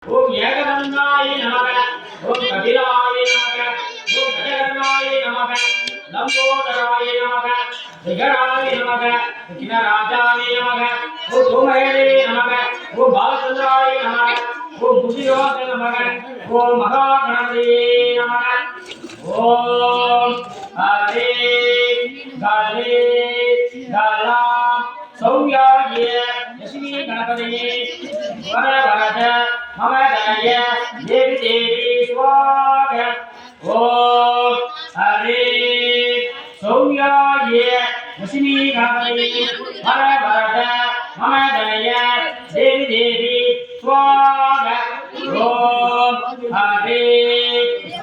ஓம் ஏகதந்தாய நமக. ஓம் கபிலாய நமக. ஓம் கஜகர்ணாய நமக. லம்போதராய நமக. விகடாய நமக. விக்னராஜாய நமக. ஓம் சோமஹேரே நமக. ஓம் பாலச்சந்திராய நமக. ஓம் புஷியோத நமக. ஓம் மகாகணபதியே நமக. ஓம் ஹரே ஹரே ஹரா சௌயாய லட்சுமி கணபதியே வரவரத மமதய தேவி தேவி சுவாக. ஓம் ஹரே சௌயாய லட்சுமி கணபதியே வரவரத மமதய தேவி தேவி சுவாக. ஓம் ஹரே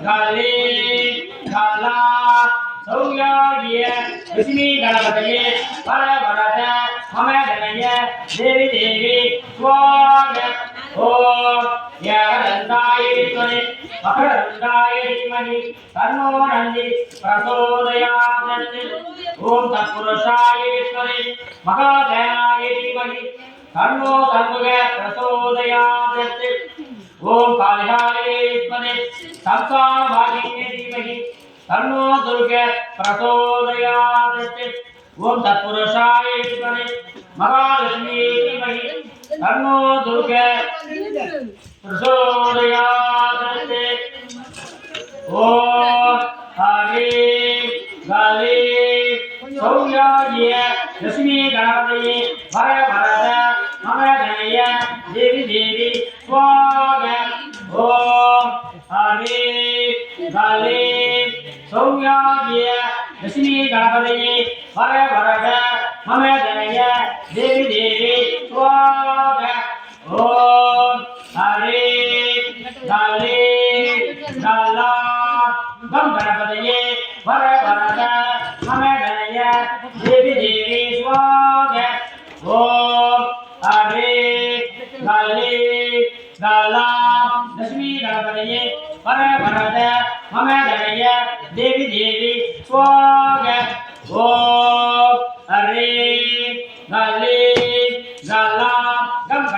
ஹரே கலா சௌயாய லட்சுமி கணபதியே வரவரத மமதய தேவி தேவி சுவாக. ஓம் ஏகதந்தாயேஸ்வரி மகரதந்தாய தீமஹி தன்னோ நந்தி பிரசோதயாத். ஓம் தத்புருஷாயேஸ்வரி மகாதேனாய தீமஹி தன்னோ சண்முக பிரசோதயாத். ஓம் காளிகாயேஸ்வரி சப்தாவாகின்யே தீமஹி தன்னோ துர்க பிரசோதயாத். ஓம் தத்புருஷாயேஸ்வரி மகாலட்சுமி தீமஹி தன்னோ துர்க பிரசோதயாத். ஓம் ஹரே ஹரே சௌயாய லட்சுமி கணபதியே வரவரத மமதய தேவி தேவி சுவாக. ஓம் ஹரே ஹரே சௌயாய லட்சுமி கணபதியே வரவரத மமதய தேவி தேவி சுவாக. ஓம் ஹரே ஹரே கலா கணபதியே வரவரத மமதய தேவி தேவி சுவாக. ஓம் ஹரே ஹரே கலா லட்சுமி கணபதியே வரவரத மமதய தேவி தேவி சுவாக.